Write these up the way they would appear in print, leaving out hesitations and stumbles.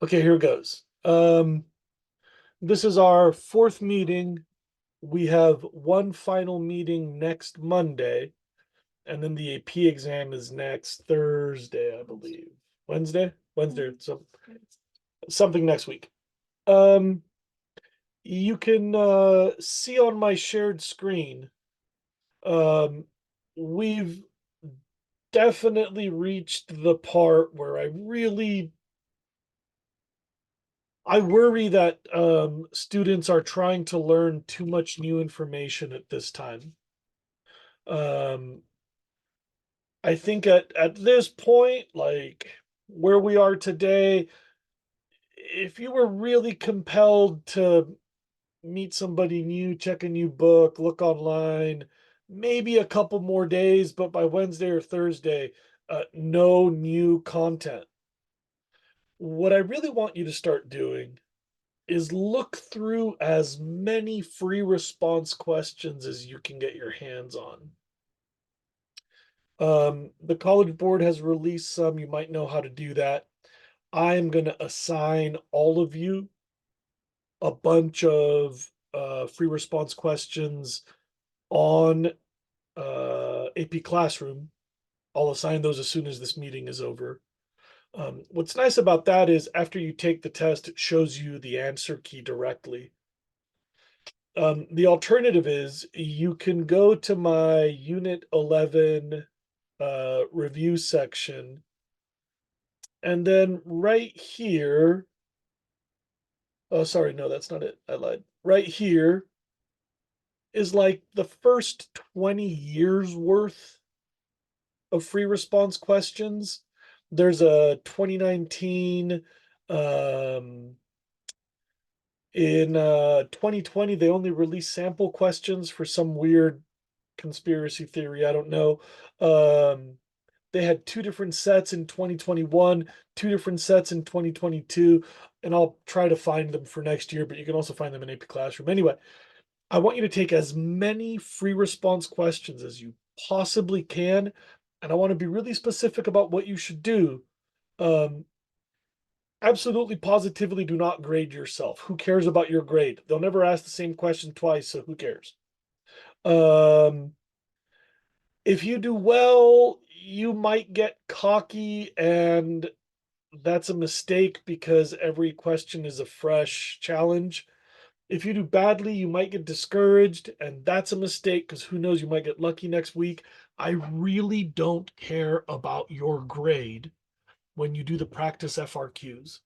Okay, here goes. This is our fourth meeting. We have one final meeting next Monday, and then the AP exam is next Thursday, I believe. Wednesday? Wednesday, something next week. Um, you can see on my shared screen. Um, we've definitely reached the part where I worry that students are trying to learn too much new information at this time. Um, I think at this point, like where we are today, if you were really compelled to meet somebody new, check a new book, look online, maybe a couple more days, but by Wednesday or Thursday, no new content. What I really want you to start doing is look through as many free response questions as you can get your hands on. The College Board has released some. You might know how to do that. I'm going to assign all of you a bunch of free response questions on AP Classroom. I'll assign those as soon as this meeting is over. What's nice about that is after you take the test, it shows you the answer key directly. The alternative is you can go to my Unit 11 review section, and then right here, oh, sorry, no, that's not it. I lied. Right here is like the first 20 years worth of free response questions. There's a 2019, um, in 2020, they only released sample questions for some weird conspiracy theory. I don't know. Um, they had two different sets in 2021, two different sets in 2022, and I'll try to find them for next year, but you can also find them in AP Classroom. Anyway, I want you to take as many free response questions as you possibly can, and I want to be really specific about what you should do. Um, Absolutely positively do not grade yourself. Who cares about your grade? They'll never ask the same question twice, so who cares? Um, if you do well, you might get cocky, and that's a mistake because every question is a fresh challenge. If you do badly, you might get discouraged, and that's a mistake because who knows, you might get lucky next week. I really don't care about your grade when you do the practice FRQs.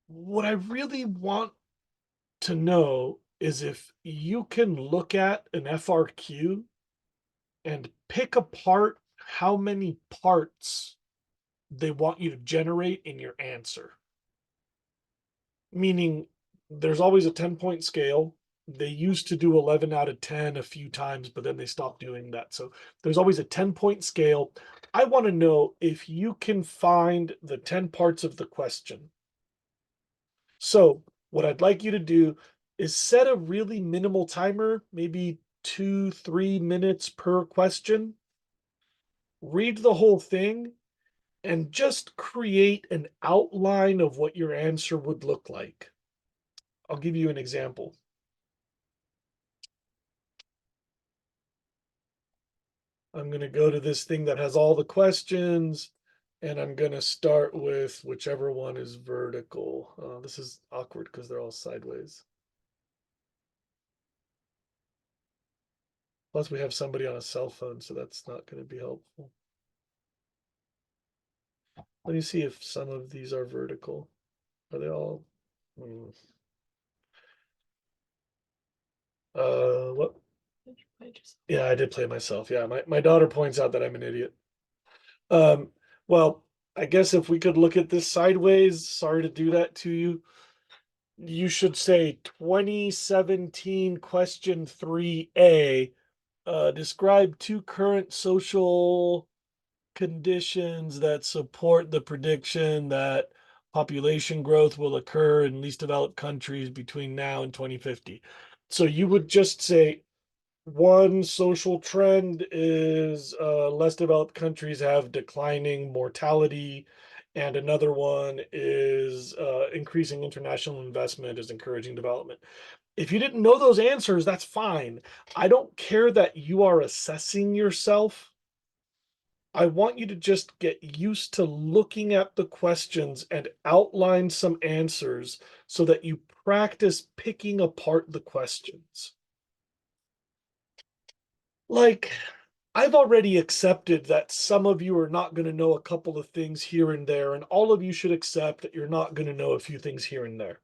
What I really want to know is if you can look at an FRQ and pick apart how many parts they want you to generate in your answer. Meaning, there's always a 10-point scale. They used to do 11 out of 10 a few times, but then they stopped doing that. So there's always a 10-point scale. I want to know if you can find the 10 parts of the question. So, what I'd like you to do is set a really minimal timer, maybe 2, 3 minutes per question. Read the whole thing and just create an outline of what your answer would look like. I'll give you an example. I'm going to go to this thing that has all the questions, and I'm going to start with whichever one is vertical. This is awkward because they're all sideways. Plus, we have somebody on a cell phone, so that's not going to be helpful. Let me see if some of these are vertical. Are they all? Hmm. What? Yeah, I did play myself. Yeah, my daughter points out that I'm an idiot. Um, well, I guess if we could look at this sideways, sorry to do that to you. You should say 2017 question 3A. Describe two current social conditions that support the prediction that population growth will occur in least developed countries between now and 2050. So you would just say one social trend is less developed countries have declining mortality And another one is increasing international investment is encouraging development. If you didn't know those answers, that's fine. I don't care that you are assessing yourself. I want you to just get used to looking at the questions and outline some answers so that you practice picking apart the questions. Like, I've already accepted that some of you are not going to know a couple of things here and there, and all of you should accept that you're not going to know a few things here and there.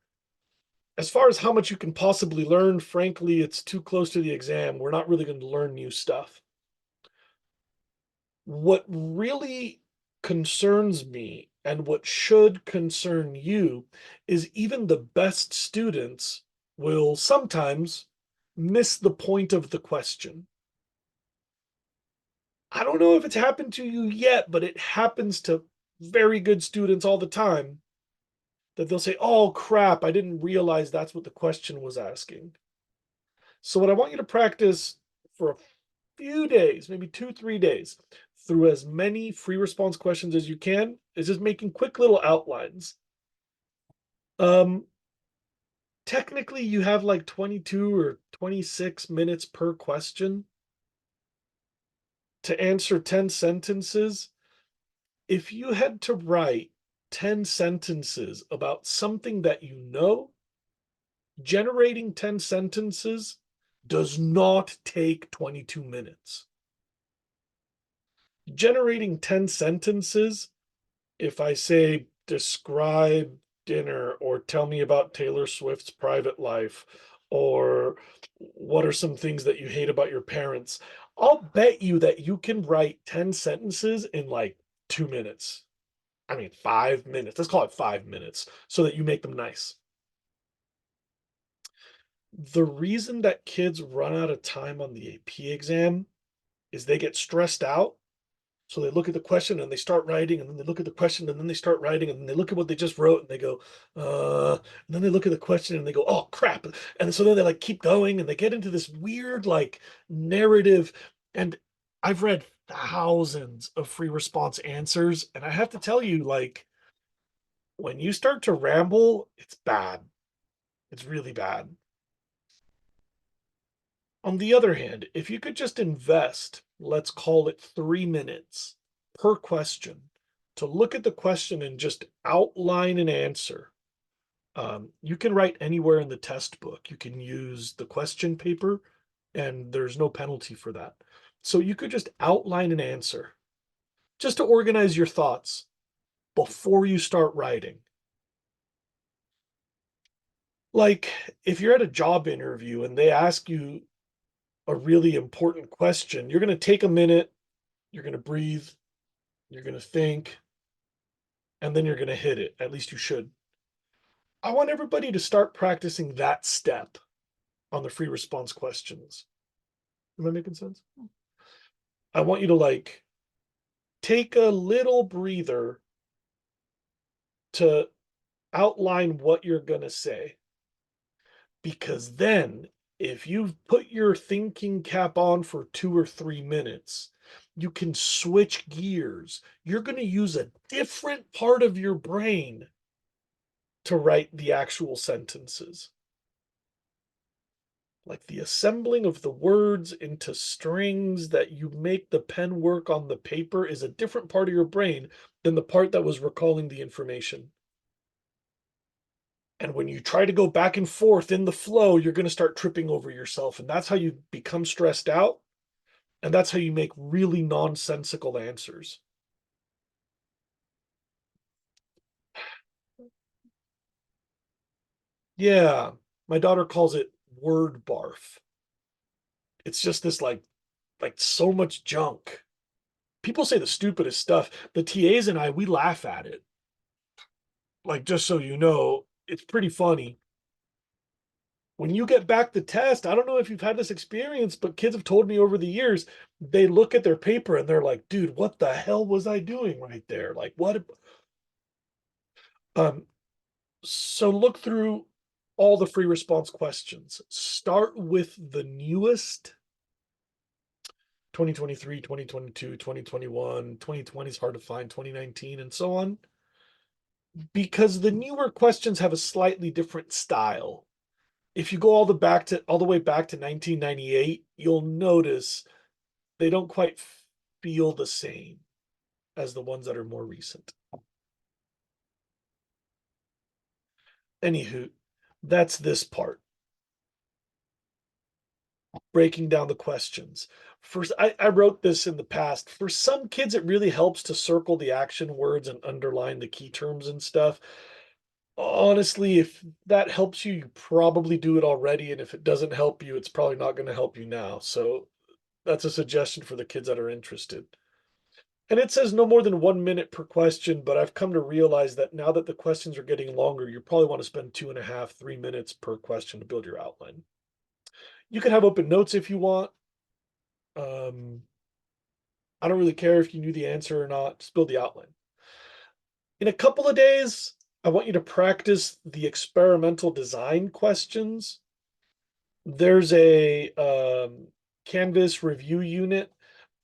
As far as how much you can possibly learn, frankly, it's too close to the exam. We're not really going to learn new stuff. What really concerns me and what should concern you is even the best students will sometimes miss the point of the question. I don't know if it's happened to you yet, but it happens to very good students all the time that they'll say, "Oh crap, I didn't realize that's what the question was asking." So, what I want you to practice for a few days, maybe 2, 3 days, through as many free response questions as you can, is just making quick little outlines. Um, Technically, you have like 22 or 26 minutes per question to answer 10 sentences. If you had to write 10 sentences about something that you know, generating 10 sentences does not take 22 minutes. Generating 10 sentences, if I say describe dinner or tell me about Taylor Swift's private life or what are some things that you hate about your parents, I'll bet you that you can write 10 sentences in like 2 minutes. I mean, 5 minutes. Let's call it 5 minutes so that you make them nice. The reason that kids run out of time on the AP exam is they get stressed out. So they look at the question and they start writing, and then they look at the question and then they start writing, and then they look at what they just wrote and they go, and then they look at the question and they go, oh crap. And so then they like keep going and they get into this weird like narrative. And I've read thousands of free response answers, and I have to tell you, like, when you start to ramble, it's bad. It's really bad. On the other hand, if you could just invest, let's call it 3 minutes per question to look at the question and just outline an answer. You can write anywhere in the test book. You can use the question paper, and there's no penalty for that. So you could just outline an answer just to organize your thoughts before you start writing. Like if you're at a job interview and they ask you a really important question, you're going to take a minute, you're going to breathe, you're going to think, and then you're going to hit it. At least you should. I want everybody to start practicing that step on the free response questions. Am I making sense? I want you to like take a little breather to outline what you're going to say. Because then, if you put your thinking cap on for 2 or 3 minutes, you can switch gears. You're going to use a different part of your brain to write the actual sentences. Like the assembling of the words into strings that you make the pen work on the paper is a different part of your brain than the part that was recalling the information. And when you try to go back and forth in the flow, you're going to start tripping over yourself. And that's how you become stressed out. And that's how you make really nonsensical answers. Yeah. My daughter calls it word barf. It's just this like so much junk. People say the stupidest stuff. The TAs and I, we laugh at it. Like, just so you know, it's pretty funny. When you get back the test, I don't know if you've had this experience, but kids have told me over the years, they look at their paper and they're like, dude, what the hell was I doing right there? Like, what? Um, so look through all the free response questions. Start with the newest 2023, 2022, 2021, 2020 is hard to find, 2019, and so on. because the newer questions have a slightly different style. If you go all the way back to 1998, you'll notice they don't quite feel the same as the ones that are more recent. Anywho, that's this part. Breaking down the questions. First, I wrote this in the past. For some kids, it really helps to circle the action words and underline the key terms and stuff. Honestly, if that helps you, you probably do it already. And if it doesn't help you, it's probably not going to help you now. So that's a suggestion for the kids that are interested. And it says no more than 1 minute per question, but I've come to realize that now that the questions are getting longer, you probably want to spend 2.5, 3 minutes per question to build your outline. You can have open notes if you want. Um, I don't really care if you knew the answer or not, just build the outline. In a couple of days, I want you to practice the experimental design questions. There's a Canvas review unit,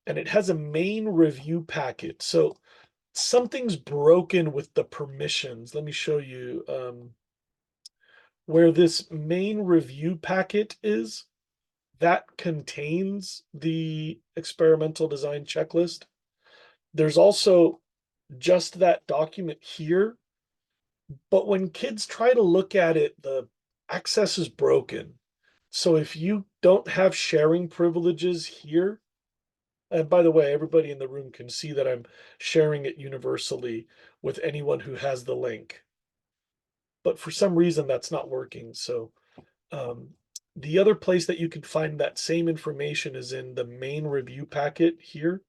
and it has a main review packet. So something's broken with the permissions. Let me show you where this main review packet is. That contains the experimental design checklist. There's also just that document here. But when kids try to look at it, the access is broken. So if you don't have sharing privileges here, and by the way, everybody in the room can see that I'm sharing it universally with anyone who has the link. But for some reason, that's not working. So um, the other place that you can find that same information is in the main review packet here.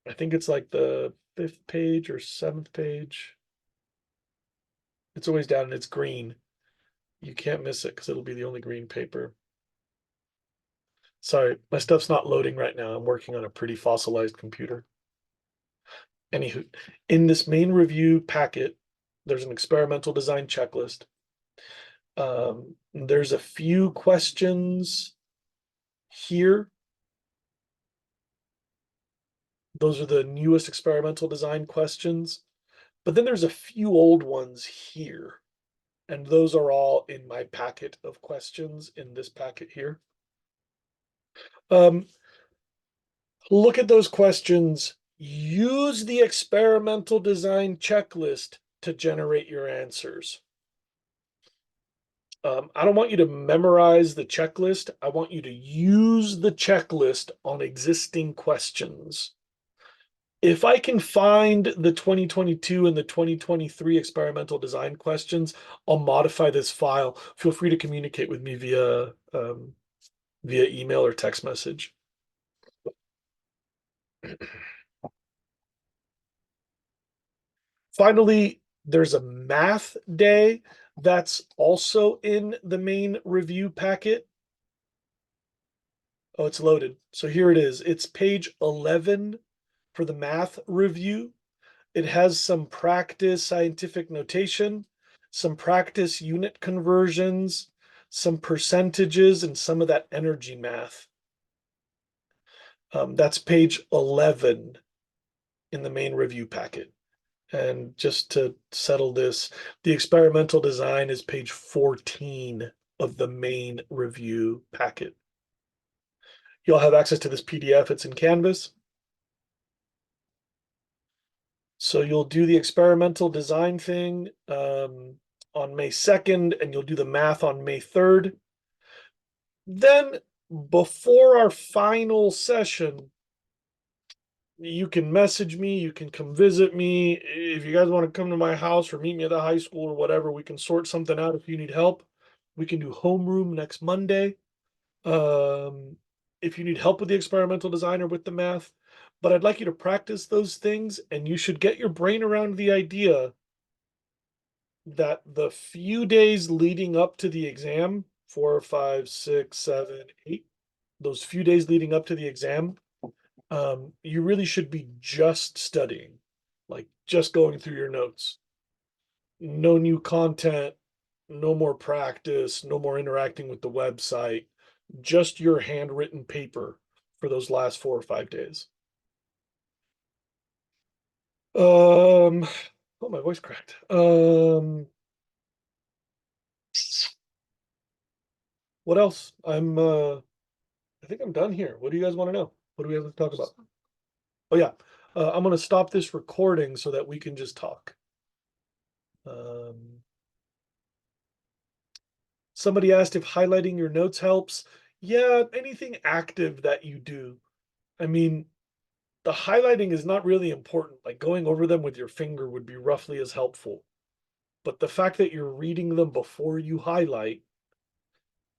I think it's like the 5th page or 7th page. It's always down and it's green. You can't miss it because it'll be the only green paper. Sorry, my stuff's not loading right now. I'm working on a pretty fossilized computer. Anywho, in this main review packet, there's an experimental design checklist. There's a few questions here. Those are the newest experimental design questions. But then there's a few old ones here. And those are all in my packet of questions in this packet here. Look at those questions. Use the experimental design checklist to generate your answers. I don't want you to memorize the checklist. I want you to use the checklist on existing questions. If I can find the 2022 and the 2023 experimental design questions, I'll modify this file. Feel free to communicate with me via email or text message. Finally, there's a math day that's also in the main review packet. Oh, it's loaded. So here it is. It's page 11 for the math review. It has some practice scientific notation, some practice unit conversions, some percentages, and some of that energy math. That's page 11 in the main review packet. And just to settle this, the experimental design is page 14 of the main review packet. You'll have access to this PDF. It's in Canvas. So you'll do the experimental design thing on May 2nd, and you'll do the math on May 3rd. Then, before our final session, you can message me, you can come visit me. If you guys want to come to my house or meet me at the high school or whatever, we can sort something out if you need help. We can do homeroom next Monday. If you need help with the experimental design or with the math, but I'd like you to practice those things, and you should get your brain around the idea that the few days leading up to the exam, 4, 5, 6, 7, 8, those few days leading up to the exam, you really should be just studying, like just going through your notes. No new content, no more practice, no more interacting with the website, just your handwritten paper for those last 4 or 5 days. Oh, my voice cracked. What else? I think I'm done here. What do you guys want to know? What do we have to talk about? Oh yeah, I'm gonna stop this recording so that we can just talk. Um, Somebody asked if highlighting your notes helps. Yeah, anything active that you do. I mean, the highlighting is not really important. Like going over them with your finger would be roughly as helpful. But the fact that you're reading them before you highlight,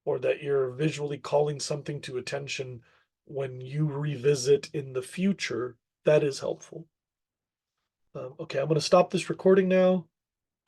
or that you're visually calling something to attention when you revisit in the future, that is helpful. Okay, I'm going to stop this recording now.